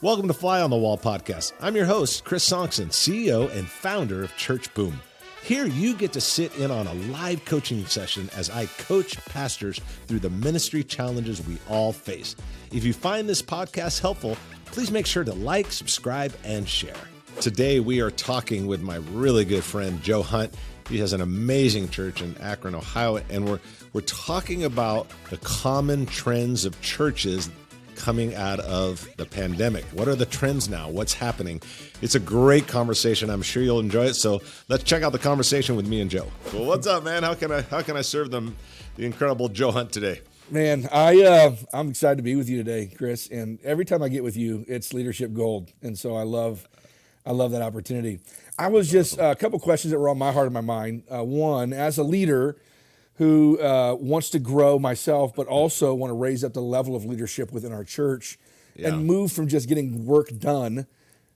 Welcome to Fly on the Wall podcast. I'm your host, Chris Sonkson, CEO and founder of Church Boom. Here you get to sit in on a live coaching session as I coach pastors through the ministry challenges we all face. If you find this podcast helpful, please make sure to like, subscribe, and share. Today we are talking with my really good friend, Joe Hunt. He has an amazing church in Akron, Ohio, and we're talking about the common trends of churches coming out of the pandemic. What are the trends now? What's happening? It's a great conversation. I'm sure you'll enjoy it. So let's check out the conversation with me and Joe. Well, what's up, man? How can I serve them the incredible Joe Hunt today? Man, I'm excited to be with you today, Chris. And every time I get with you, it's leadership gold. And so I love that opportunity. I was just a couple questions that were on my heart and my mind. One, as a leader who wants to grow myself, but also want to raise up the level of leadership within our church and move from just getting work done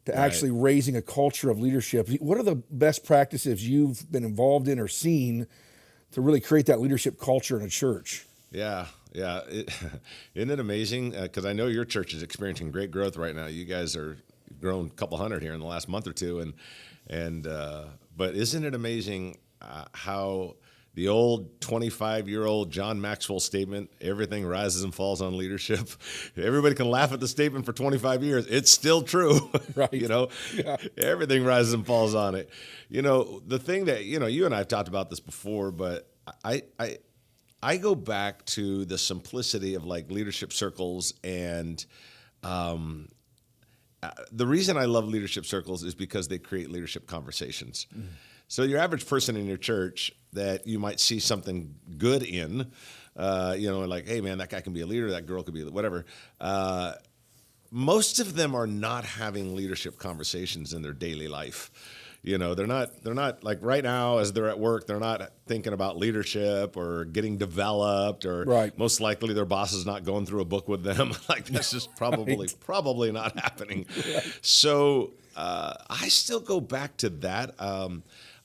to actually raising a culture of leadership. What are the best practices you've been involved in or seen to really create that leadership culture in a church? Yeah. Isn't it amazing? Because I know your church is experiencing great growth right now. You guys are grown a couple hundred here in the last month or two, but isn't it amazing how the old 25-year-old John Maxwell statement, everything rises and falls on leadership. Everybody can laugh at the statement for 25 years. It's still true. Right. Everything rises and falls on it. The thing that, you and I have talked about this before, but I go back to the simplicity of like leadership circles. And the reason I love leadership circles is because they create leadership conversations. Mm. So your average person in your church that you might see something good in, like, hey, man, that guy can be a leader, that girl could be whatever. Most of them are not having leadership conversations in their daily life. They're not like right now as they're at work, they're not thinking about leadership or getting developed or most likely their boss is not going through a book with them. Like that's just probably not happening. Right. So I still go back to that.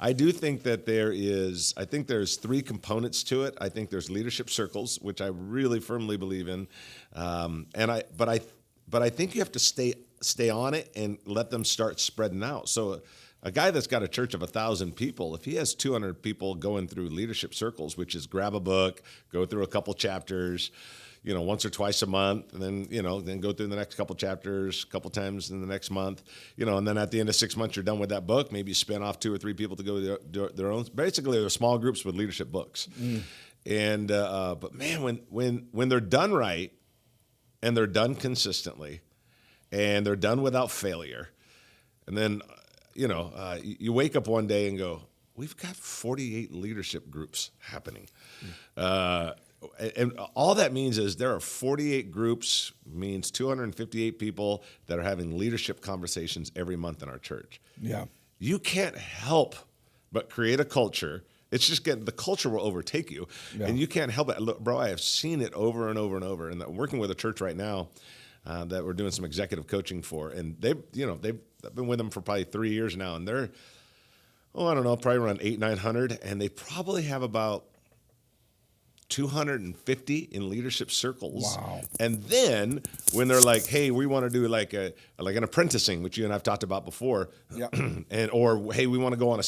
I do think that there's three components to it. I think there's leadership circles, which I really firmly believe in. But I think you have to stay on it and let them start spreading out. So a guy that's got a church of 1,000 people, if he has 200 people going through leadership circles, which is grab a book, go through a couple chapters, once or twice a month, and then go through the next couple chapters, a couple times in the next month, and then at the end of 6 months, you're done with that book. Maybe you spin off 2 or 3 people to go their own. Basically, they're small groups with leadership books. Mm. And but man, when they're done right, and they're done consistently, and they're done without failure, and then you wake up one day and go, we've got 48 leadership groups happening. Mm. And all that means is there are 48 groups, means 258 people that are having leadership conversations every month in our church. Yeah. You can't help but create a culture. It's just the culture will overtake you. Yeah. And you can't help it. Look, bro, I have seen it over and over and over. And I'm working with a church right now that we're doing some executive coaching for. And I've been with them for probably 3 years now. And they're, probably around 800-900. And they probably have about 250 in leadership circles. Wow. And then when they're like, hey, we want to do like an apprenticing, which you and I've talked about before. Yep. Or hey, we want to go on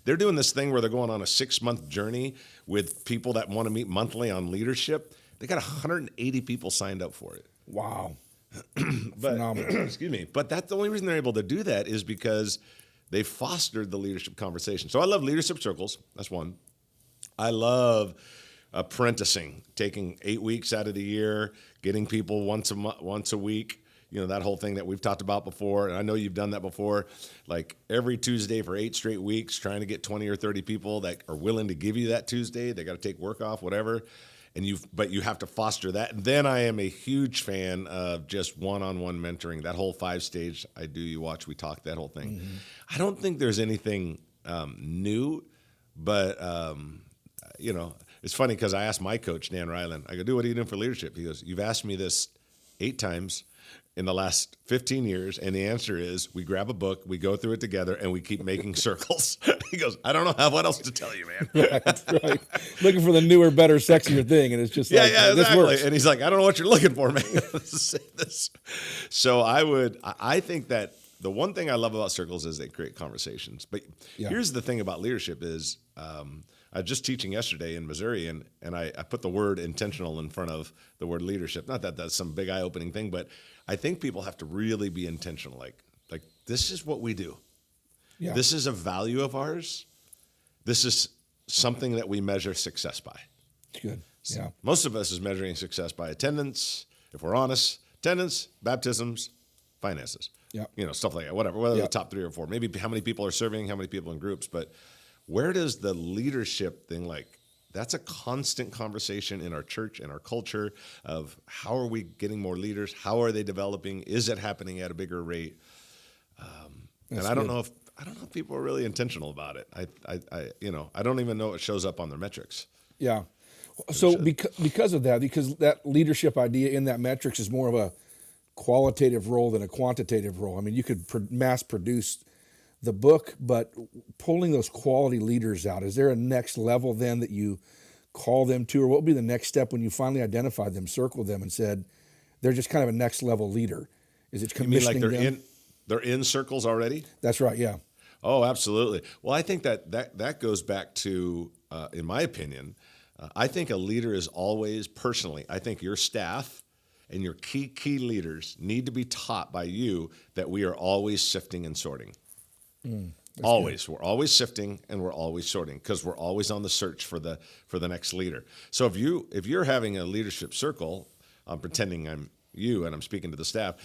they're doing this thing where they're going on a 6-month journey with people that want to meet monthly on leadership. They got 180 people signed up for it. Wow. Phenomenal. Excuse me. But that's the only reason they're able to do that is because they fostered the leadership conversation. So I love leadership circles. That's one. I love apprenticing, taking 8 weeks out of the year, getting people once a week, that whole thing that we've talked about before. And I know you've done that before, like every Tuesday for 8 straight weeks, trying to get 20 or 30 people that are willing to give you that Tuesday. They got to take work off, whatever. But you have to foster that. And then I am a huge fan of just one-on-one mentoring, that whole 5-stage, I do, you watch, we talk, that whole thing. Mm-hmm. I don't think there's anything new, but, it's funny because I asked my coach, Dan Ryland, I go, dude, what are you doing for leadership? He goes, you've asked me this 8 times in the last 15 years, and the answer is we grab a book, we go through it together, and we keep making circles. He goes, I don't know what else to tell you, man. Right. Looking for the newer, better, sexier thing. And it's just like, yeah, this exactly. works. And he's like, I don't know what you're looking for, man. Say this. So I think that the one thing I love about circles is they create conversations. But here's the thing about leadership is, I was just teaching yesterday in Missouri, and I put the word intentional in front of the word leadership. Not that that's some big eye-opening thing, but I think people have to really be intentional. Like this is what we do. Yeah. This is a value of ours. This is something that we measure success by. Good. Yeah. Most of us is measuring success by attendance, if we're honest, attendance, baptisms, finances. Yeah. Stuff like that, whatever, whether the top 3 or 4, maybe how many people are serving, how many people in groups, but where does the leadership thing, that's a constant conversation in our church and our culture of how are we getting more leaders? How are they developing? Is it happening at a bigger rate? And I don't know if people are really intentional about it. I don't even know it shows up on their metrics. Yeah. So because of that, because that leadership idea in that metrics is more of a qualitative role than a quantitative role. I mean, you could mass produce the book, but pulling those quality leaders out, is there a next level then that you call them to, or what would be the next step when you finally identified them, circled them, and said they're just kind of a next level leader? Is it commissioning them? They're in circles already? That's right, yeah. Oh, absolutely. Well, I think that goes back to, in my opinion, I think a leader is always, personally, I think your staff and your key leaders need to be taught by you that we are always sifting and sorting. Always. Good. We're always sifting and we're always sorting because we're always on the search for the next leader. So if you're having a leadership circle, I'm pretending I'm you and I'm speaking to the staff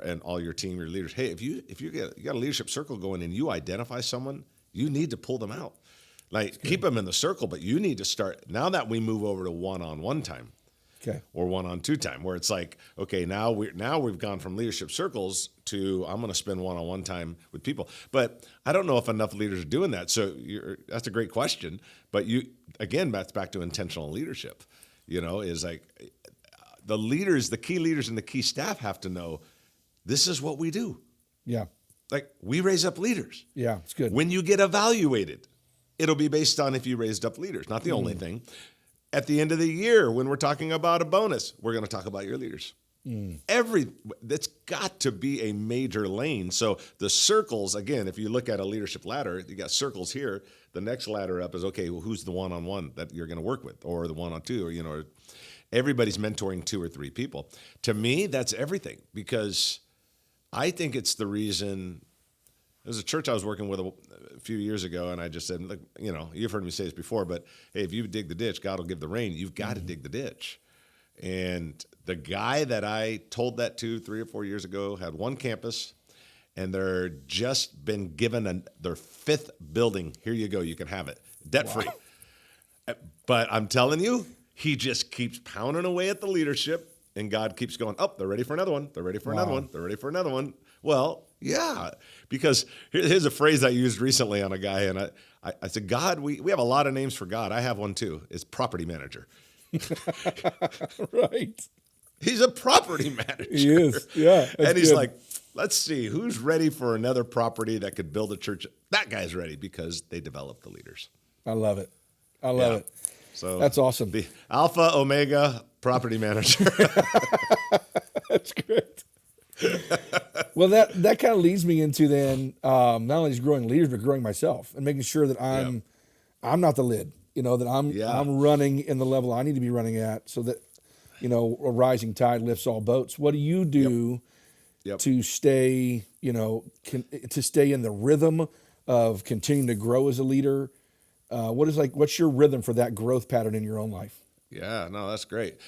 and all your team, your leaders. Hey, if you got a leadership circle going and you identify someone, you need to pull them out. Keep them in the circle, but you need to start now that we move over to one-on-one time. Okay. Or one-on-two time, where it's like, okay, now we've gone from leadership circles to I'm going to spend one-on-one time with people. But I don't know if enough leaders are doing that. So that's a great question. But that's back to intentional leadership. Is like the leaders, the key leaders, and the key staff have to know this is what we do. Yeah. We raise up leaders. Yeah, it's good. When you get evaluated, it'll be based on if you raised up leaders. Not the only thing. At the end of the year, when we're talking about a bonus, we're going to talk about your leaders. That's got to be a major lane. So the circles, again, if you look at a leadership ladder, you got circles here. The next ladder up is, okay, well, who's the one-on-one that you're going to work with, or the one-on-two, or everybody's mentoring 2 or 3 people. To me, that's everything, because I think it's the reason. There's a church I was working with a few years ago, and I just said, look, you've heard me say this before, but hey, if you dig the ditch, God will give the rain. You've got to dig the ditch. And the guy that I told that to 3 or 4 years ago had 1 campus, and they're just been given their 5th building. Here you go. You can have it. Debt-free. Wow. But I'm telling you, he just keeps pounding away at the leadership, and God keeps going, they're ready for another one. They're ready for another one. They're ready for another one. Well, yeah, because here's a phrase I used recently on a guy, and I said, God, we have a lot of names for God. I have one too. It's property manager. Right. He's a property manager. He is, yeah. And he's like, let's see, who's ready for another property that could build a church? That guy's ready because they developed the leaders. I love it. I love it. So that's awesome. The Alpha Omega property manager. That's great. Well, that kind of leads me into then not only just growing leaders, but growing myself and making sure that I'm not the lid. That I'm running in the level I need to be running at, so that a rising tide lifts all boats. What do you do to stay to stay in the rhythm of continuing to grow as a leader? What's your rhythm for that growth pattern in your own life? Yeah, no, that's great.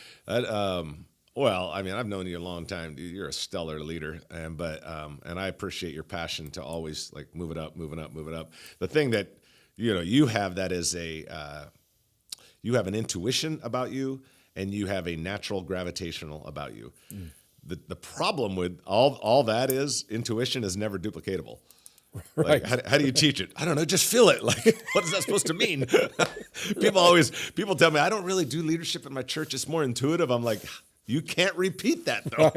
Well, I mean, I've known you a long time. You're a stellar leader, and I appreciate your passion to always move it up. The thing that you have that is you have an intuition about you, and you have a natural gravitational about you. The problem with all that is intuition is never duplicatable. Right. How do you teach it? I don't know. Just feel it. What is that supposed to mean? People tell me I don't really do leadership in my church. It's more intuitive. I'm like, you can't repeat that though.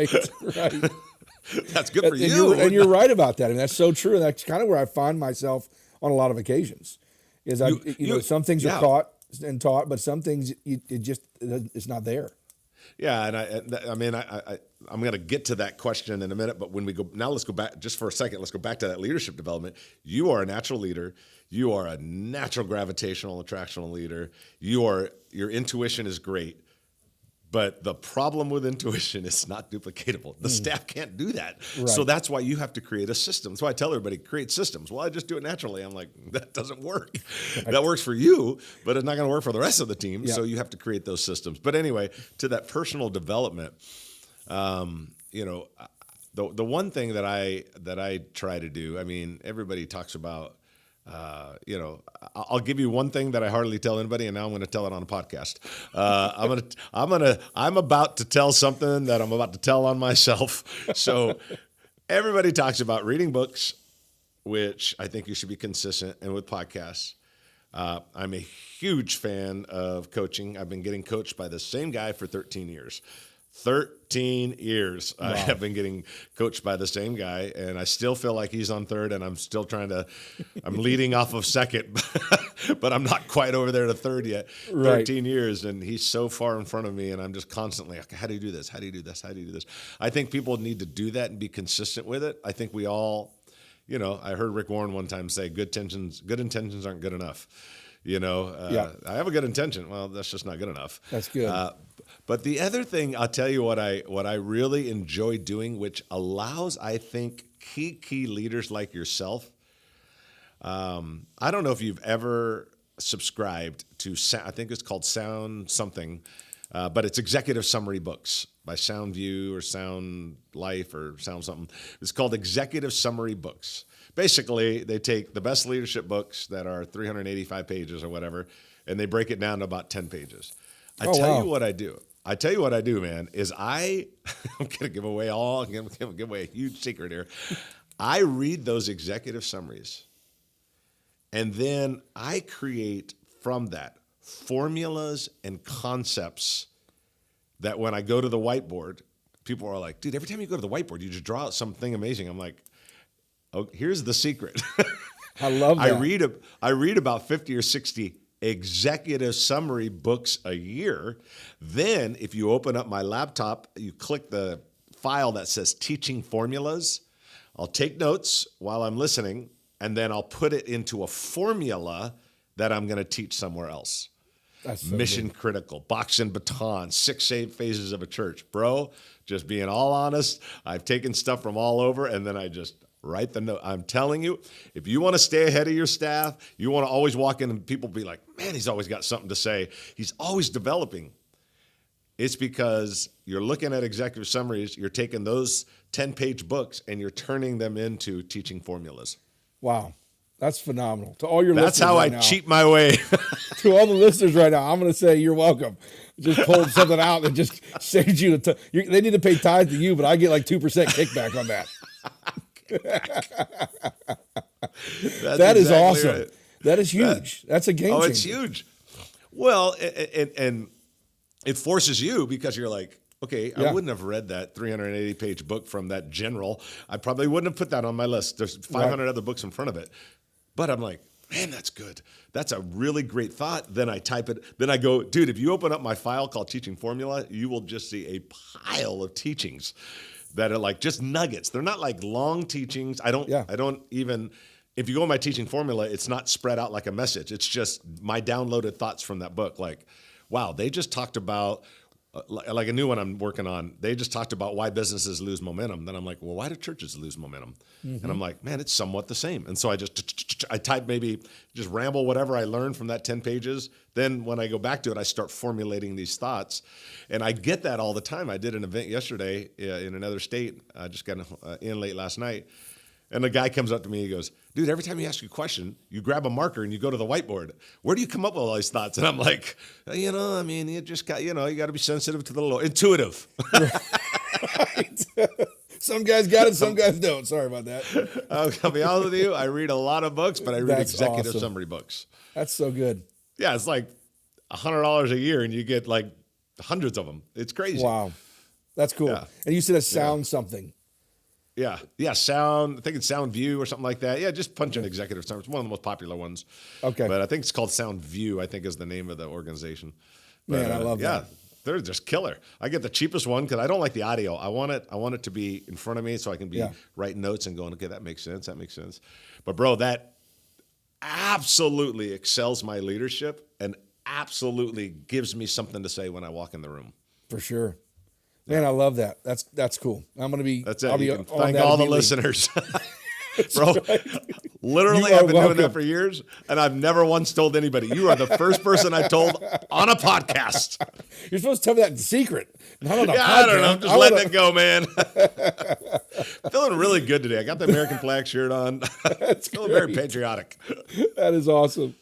Right. That's good for you. And you're right about that. And that's so true. And that's kind of where I find myself on a lot of occasions. Is some things are caught and taught, but some things it's not there. Yeah, and I'm going to get to that question in a minute, but when we go now, let's go back just for a second. Let's go back to that leadership development. You are a natural leader. You are a natural gravitational attractional leader. Your intuition is great. But the problem with intuition is not duplicatable. The staff can't do that. Right. So that's why you have to create a system. That's why I tell everybody, create systems. Well, I just do it naturally. I'm like, that doesn't work. Right. That works for you, but it's not going to work for the rest of the team. Yeah. So you have to create those systems. But anyway, to that personal development, the one thing that I try to do, I mean, everybody talks about, I'll give you one thing that I hardly tell anybody, and now I'm going to tell it on a podcast. I'm about to tell something that I'm about to tell on myself. So everybody talks about reading books, which I think you should be consistent, and with podcasts. I'm a huge fan of coaching. I've been getting coached by the same guy for 13 years. 13 years. Wow. I have been getting coached by the same guy, and I still feel like he's on third, and I'm leading off of second, but I'm not quite over there to third yet. Right. 13 years, and he's so far in front of me, and I'm just constantly like, how do you do this? How do you do this? How do you do this? I think people need to do that and be consistent with it. I think we all, I heard Rick Warren one time say, good intentions aren't good enough. I have a good intention. Well, that's just not good enough. That's good. But the other thing, I'll tell you what I really enjoy doing, which allows, I think, key leaders like yourself. I don't know if you've ever subscribed to, I think it's called Sound something, but it's executive summary books by SoundView or Sound Life or Sound something. It's called executive summary books. Basically, they take the best leadership books that are 385 pages or whatever, and they break it down to about 10 pages. I tell you what I do, man, is I'm going to give away a huge secret here. I read those executive summaries, and then I create from that formulas and concepts that when I go to the whiteboard, people are like, dude, every time you go to the whiteboard, you just draw out something amazing. I'm like, oh, here's the secret. I love that. I read about 50 or 60 executive summary books a year. Then if you open up my laptop, you click the file that says teaching formulas. I'll take notes while I'm listening, and then I'll put it into a formula that I'm going to teach somewhere else. That's so mission critical, box and baton, 6 phases of a church. Bro, just being all honest, I've taken stuff from all over, and then I just write the note. I'm telling you, if you want to stay ahead of your staff, you want to always walk in and people be like, man, he's always got something to say. He's always developing. It's because you're looking at executive summaries, you're taking those 10-page books and you're turning them into teaching formulas. Wow. That's phenomenal. To all your listeners, that's how I cheat my way. To all the listeners right now, I'm going to say you're welcome. Just pulled something out that just saved you. They need to pay tithe to you, but I get like 2% kickback on that. That is awesome. Right. That is huge. That's a game changer. Oh, it's huge. Well, and it forces you because you're like, okay, I wouldn't have read that 380-page book from that general. I probably wouldn't have put that on my list. There's 500 other books in front of it. But I'm like, man, that's good. That's a really great thought. Then I type it. Then I go, dude, if you open up my file called Teaching Formula, you will just see a pile of teachings that are like just nuggets. They're not like long teachings. I don't even, if you go on my Teaching Formula, it's not spread out like a message. It's just my downloaded thoughts from that book. Like, wow, they just talked about, like a new one I'm working on, they just talked about why businesses lose momentum. Then I'm like, well, why do churches lose momentum? Mm-hmm. And I'm like, man, it's somewhat the same. And so I type maybe just ramble whatever I learned from that 10 pages. Then when I go back to it, I start formulating these thoughts. And I get that all the time. I did an event yesterday in another state. I just got in late last night. And the guy comes up to me, he goes, dude, every time you ask a question, you grab a marker and you go to the whiteboard. Where do you come up with all these thoughts? And I'm like, you just got, you got to be sensitive to the little intuitive. Right. Some guys got it, some guys don't. Sorry about that. I'll be honest with you. I read a lot of books, but I read executive summary books. That's so good. Yeah, it's like $100 a year and you get like hundreds of them. It's crazy. Wow. That's cool. Yeah. And you said a sound something. Yeah. Sound. I think it's Sound View or something like that. Yeah, just punch in executive summary. It's one of the most popular ones. Okay. But I think it's called Sound View, I think is the name of the organization. But, Man, I love that. They're just killer. I get the cheapest one because I don't like the audio. I want it to be in front of me so I can be writing notes and going, okay, that makes sense. That makes sense. But bro, that absolutely excels my leadership and absolutely gives me something to say when I walk in the room. For sure. Man, I love that. That's cool. I'm going to be. That's it. I'll You be can thank all the listeners. Bro, right. literally, I've been doing that for years, and I've never once told anybody. You are the first person I told on a podcast. You're supposed to tell me that in secret. Not on a podcast. I don't know. I'm just letting it go, man. Feeling really good today. I got the American flag shirt on. It's feeling very patriotic. That is awesome.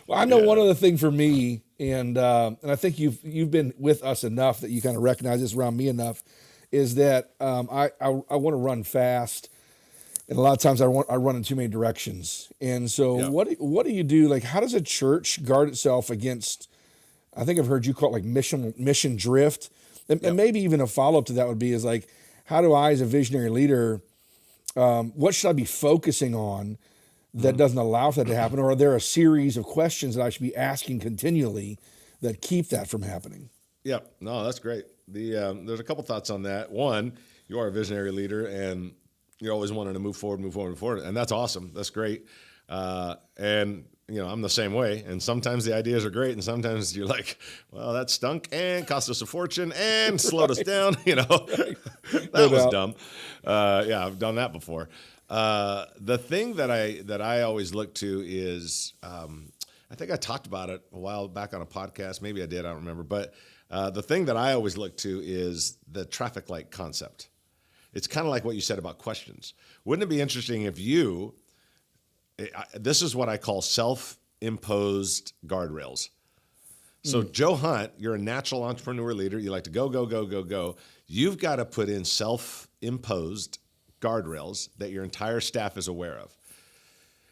Well, I know one other thing for me, and I think you've been with us enough that you kind of recognize this around me enough, is that I want to run fast. And a lot of times I run in too many directions. And so what do you do? Like, how does a church guard itself against, I think I've heard you call it like mission drift. And maybe even a follow-up to that would be is like, how do I as a visionary leader, what should I be focusing on that doesn't allow for that to happen? Or are there a series of questions that I should be asking continually that keep that from happening? Yeah, no, that's great. There's a couple thoughts on that. One, you are a visionary leader and you're always wanting to move forward. And that's awesome. That's great. And, I'm the same way. And sometimes the ideas are great. And sometimes you're like, well, that stunk and cost us a fortune and slowed us down. That was dumb. I've done that before. The thing that I always look to is, I think I talked about it a while back on a podcast. Maybe I did. I don't remember. But the thing that I always look to is the traffic light concept. It's kind of like what you said about questions. Wouldn't it be interesting if this is what I call self-imposed guardrails. So Joe Hunt, you're a natural entrepreneur leader. You like to go, go, go, go, go. You've got to put in self-imposed guardrails that your entire staff is aware of.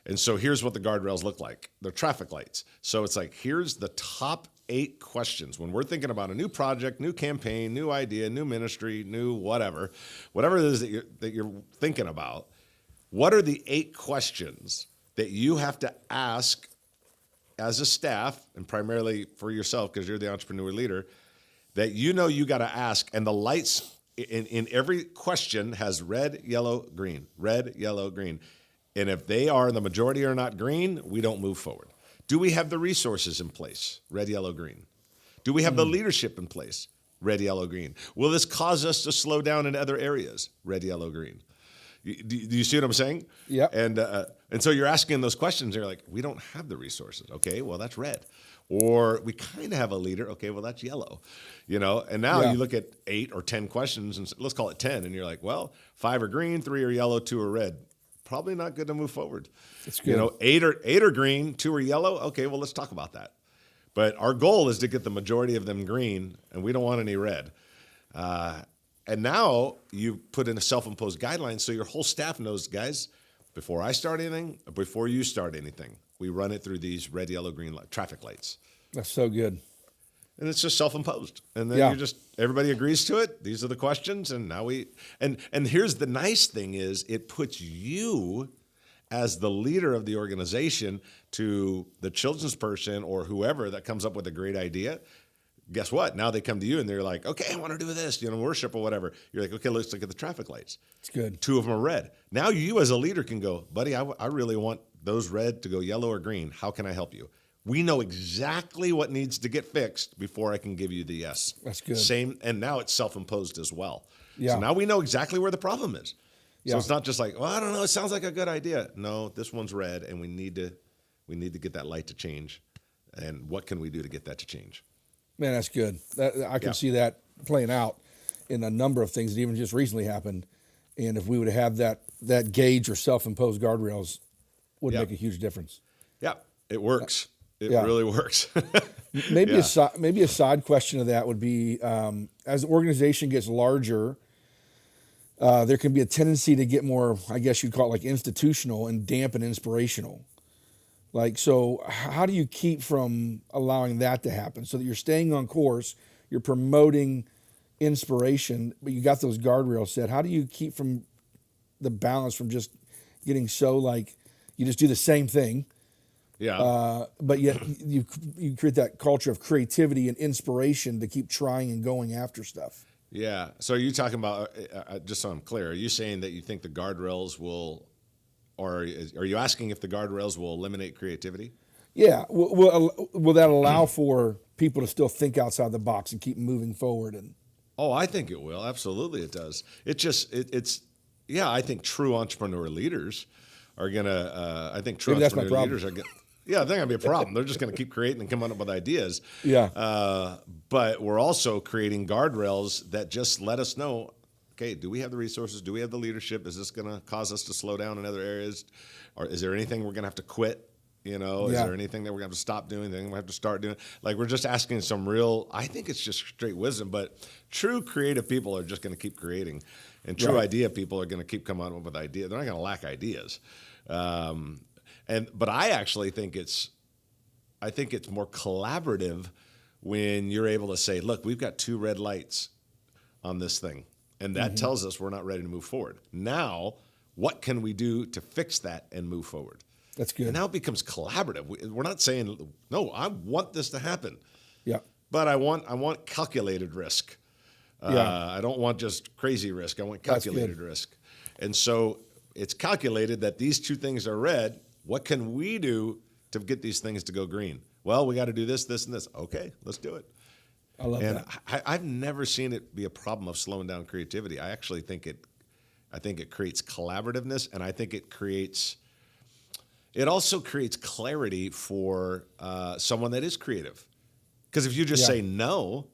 And so here's what the guardrails look like. They're traffic lights. So it's like, here's the top 8 questions. When we're thinking about a new project, new campaign, new idea, new ministry, new whatever it is that you're thinking about, what are the 8 questions that you have to ask as a staff, and primarily for yourself because you're the entrepreneur leader, that you got to ask, and the lights in every question has red, yellow, green, red, yellow, green. And if they are, the majority are not green, we don't move forward. Do we have the resources in place? Red, yellow, green. Do we have the leadership in place? Red, yellow, green. Will this cause us to slow down in other areas? Red, yellow, green. Do you see what I'm saying? Yeah. And so you're asking those questions. And you're like, we don't have the resources. Okay, well, that's red. Or we kind of have a leader. Okay, well, that's yellow. And now you look at 8 or 10 questions, and let's call it 10. And you're like, well, 5 are green, 3 are yellow, 2 are red. Probably not good to move forward. It's good. 8 are green, 2 are yellow. Okay, well, let's talk about that. But our goal is to get the majority of them green, and we don't want any red. And now you put in a self-imposed guideline so your whole staff knows, guys, before I start anything, before you start anything, we run it through these red, yellow, green traffic lights. That's so good. And it's just self-imposed. And then everybody agrees to it. These are the questions. And now and here's the nice thing is it puts you as the leader of the organization to the children's person or whoever that comes up with a great idea. Guess what? Now they come to you and they're like, okay, I want to do this, worship or whatever. You're like, okay, let's look at the traffic lights. It's good. 2 of them are red. Now you as a leader can go, buddy, I really want those red to go yellow or green. How can I help you? We know exactly what needs to get fixed before I can give you the yes. That's good. Same, and now it's self-imposed as well. Yeah. So now we know exactly where the problem is. So it's not just like, well, I don't know, it sounds like a good idea. No, this one's red, and we need to get that light to change. And what can we do to get that to change? Man, that's good. I can see that playing out in a number of things that even just recently happened. And if we would have that gauge or self-imposed guardrails, would make a huge difference. Yeah, it works. It really works. Maybe a side question of that would be, as the organization gets larger, there can be a tendency to get more, I guess you'd call it like institutional and dampen inspirational. Like, so how do you keep from allowing that to happen so that you're staying on course, you're promoting inspiration, but you got those guardrails set? How do you keep from the balance from just getting so like you just do the same thing. Yeah. But yet you create that culture of creativity and inspiration to keep trying and going after stuff. Yeah. So are you talking about, just so I'm clear, are you saying that you think the guardrails will, or are you asking if the guardrails will eliminate creativity? Yeah. Will that allow for people to still think outside the box and keep moving forward? And Oh, I think it will. Absolutely, it does. I think true entrepreneur leaders are gonna. I think true maybe that's my entrepreneur problem. leaders are gonna. Yeah, they're gonna be a problem. They're just gonna keep creating and coming up with ideas. Yeah. But we're also creating guardrails that just let us know. Okay, do we have the resources? Do we have the leadership? Is this gonna cause us to slow down in other areas, or is there anything we're gonna have to quit? Is there anything that we're going to have to stop doing? Anything we have to start doing? Like, we're just asking some real, I think it's just straight wisdom, but true creative people are just going to keep creating. And true idea people are going to keep coming up with ideas. They're not going to lack ideas. But I actually think it's more collaborative when you're able to say, look, we've got 2 red lights on this thing. And that tells us we're not ready to move forward. Now, what can we do to fix that and move forward? That's good. And now it becomes collaborative. We're not saying, no, I want this to happen. Yeah. But I want calculated risk. I don't want just crazy risk. I want calculated risk. And so it's calculated that these 2 things are red. What can we do to get these things to go green? Well, we got to do this, this, and this. Okay, let's do it. I love that. I've never seen it be a problem of slowing down creativity. I actually think it creates collaborativeness, and I think it also creates clarity for someone that is creative. Because if you just say no,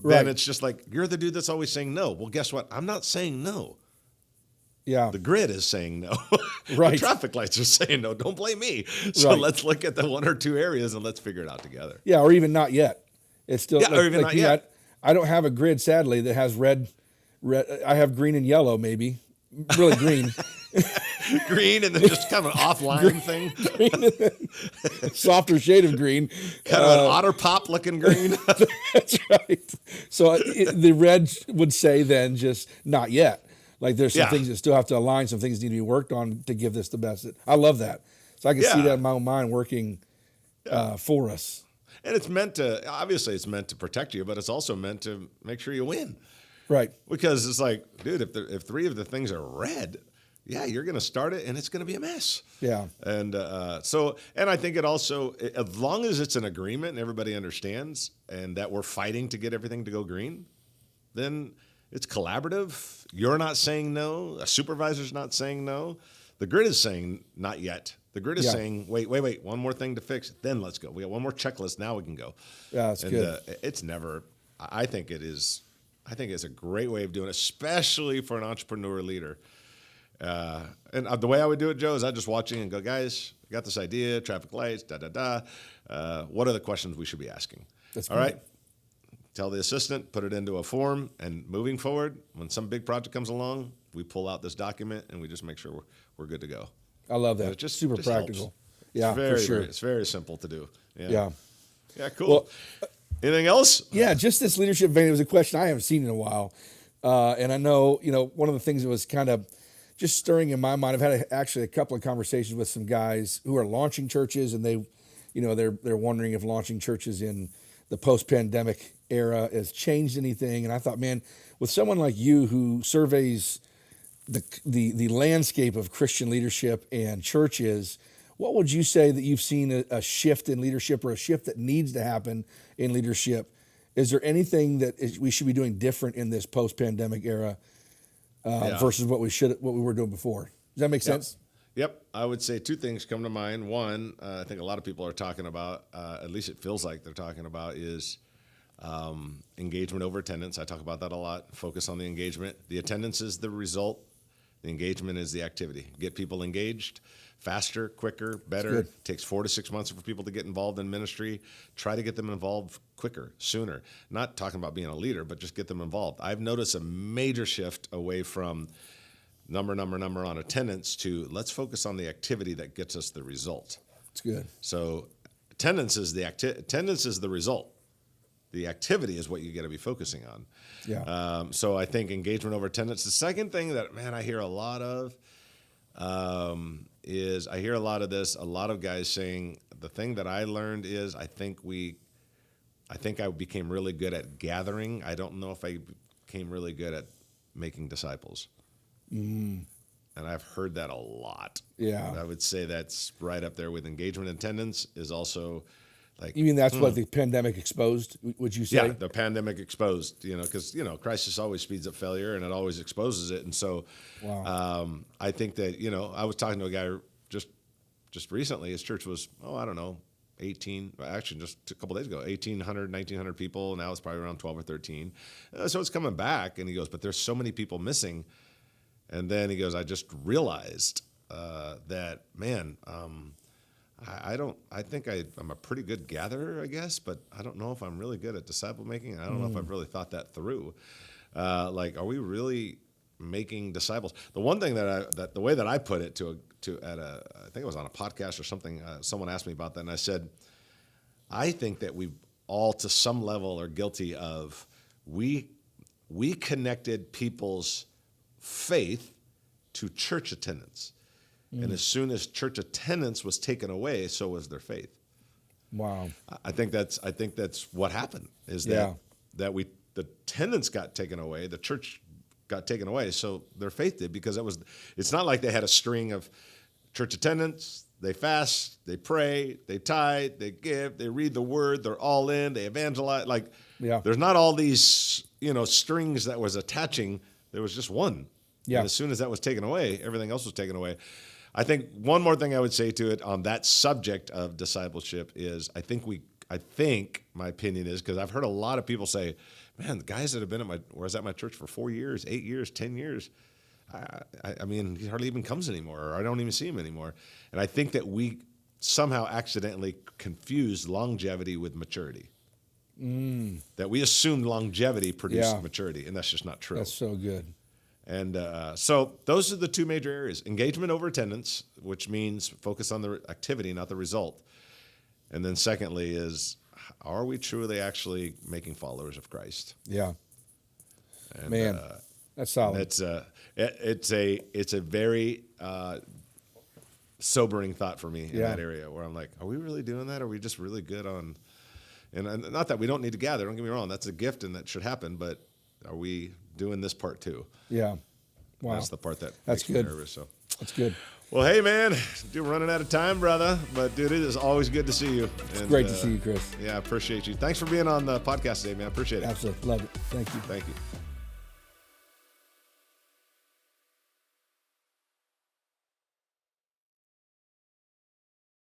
then it's just like, you're the dude that's always saying no. Well, guess what? I'm not saying no. Yeah. The grid is saying no. Right. The traffic lights are saying no. Don't blame me. So let's look at the 1 or 2 areas and let's figure it out together. Yeah, or even not yet. It's still or even not yet. I don't have a grid, sadly, that has red. I have green and yellow, maybe. Really green. Green and then just kind of an offline thing. Softer shade of green. Kind of an Otter Pop looking green. That's right. So the red would say then just not yet. Like there's some things that still have to align, some things need to be worked on to give this the best. I love that. So I can see that in my own mind working for us. And it's meant to protect you, but it's also meant to make sure you win. Right. Because it's like, dude, if 3 of the things are red, you're going to start it and it's going to be a mess. Yeah. And and I think it also, as long as it's an agreement and everybody understands and that we're fighting to get everything to go green, then it's collaborative. You're not saying no. A supervisor's not saying no. The grid is saying not yet. The grid is saying, wait, 1 more thing to fix, then let's go. We got 1 more checklist, now we can go. Yeah, that's good. It's never, I think it's a great way of doing it, especially for an entrepreneur leader. And the way I would do it, Joe, is I'd just watching and go, guys, I got this idea, traffic lights, what are the questions we should be asking? That's all right. Tell the assistant, put it into a form, and moving forward, when some big project comes along, we pull out this document and we just make sure we're good to go. I love that. It's just super just practical. Helps. Yeah, for sure. It's very simple to do. Yeah. Yeah, cool. Well, anything else? Yeah, just this leadership vein. It was a question I haven't seen in a while. And I know, one of the things that was kind of just stirring in my mind, I've had actually a couple of conversations with some guys who are launching churches, and they're wondering if launching churches in the post-pandemic era has changed anything. And I thought, man, with someone like you who surveys the landscape of Christian leadership and churches, what would you say that you've seen a shift in leadership or a shift that needs to happen in leadership? Is there anything that we should be doing different in this post-pandemic era versus what we were doing before? Does that make sense? Yep. I would say 2 things come to mind. One, I think a lot of people are talking about, at least it feels like they're talking about, is engagement over attendance. I talk about that a lot. Focus on the engagement. The attendance is the result. The engagement is the activity. Get people engaged faster, quicker, better. It takes 4 to 6 months for people to get involved in ministry. Try to get them involved quicker, sooner. Not talking about being a leader, but just get them involved. I've noticed a major shift away from number on attendance to let's focus on the activity that gets us the result. It's good. So attendance is the result. The activity is what you got to be focusing on. Yeah. So I think engagement over attendance. The second thing that, man, I hear a lot of is I hear a lot of this, a lot of guys saying, the thing that I learned is I think I became really good at gathering. I don't know if I became really good at making disciples. And I've heard that a lot. Yeah. I would say that's right up there with engagement. Attendance is also like. You mean that's what the pandemic exposed, would you say? Yeah, the pandemic exposed, because, crisis always speeds up failure and it always exposes it. And so I think that, I was talking to a guy just recently. His church was, I don't know, 18, actually just a couple days ago, 1,800, 1,900 people. Now it's probably around 12 or 13. So it's coming back. And he goes, but there's so many people missing. And then he goes, I just realized that, man, I think I'm a pretty good gatherer, I guess, but I don't know if I'm really good at disciple making. I don't know if I've really thought that through. Are we really making disciples? The one thing that the way that I put it I think it was on a podcast or something, someone asked me about that, and I said, I think that we all to some level are guilty of, we connected people's faith to church attendance. And as soon as church attendance was taken away, so was their faith. Wow. I think that's what happened, is that the attendance got taken away, the church got taken away, so their faith did, because it's not like they had a string of church attendance, they fast, they pray, they tithe, they give, they read the word, they're all in, they evangelize. There's not all these, strings that was attaching. There was just one. Yeah. And as soon as that was taken away, everything else was taken away. I think one more thing I would say to it on that subject of discipleship is I think my opinion is, because I've heard a lot of people say, man, the guys that have been at my church for 4 years, 8 years, 10 years, I mean, he hardly even comes anymore, or I don't even see him anymore. And I think that we somehow accidentally confused longevity with maturity. That we assumed longevity produced maturity, and that's just not true. That's so good. And so those are the two major areas: engagement over attendance, which means focus on the activity, not the result. And then secondly is, are we truly actually making followers of Christ? Yeah. And, man, that's solid. It's a very sobering thought for me in that area, where I'm like, are we really doing that? Are we just really good on? And not that we don't need to gather. Don't get me wrong; that's a gift and that should happen. But are we doing this part too? Yeah. Wow. That's the part that's makes me nervous. So that's good. Well, hey man, dude, we're running out of time, brother. But dude, it is always good to see you. It's great to see you, Chris. Yeah, I appreciate you. Thanks for being on the podcast today, man. I appreciate it. Absolutely. Love it. Thank you. Thank you.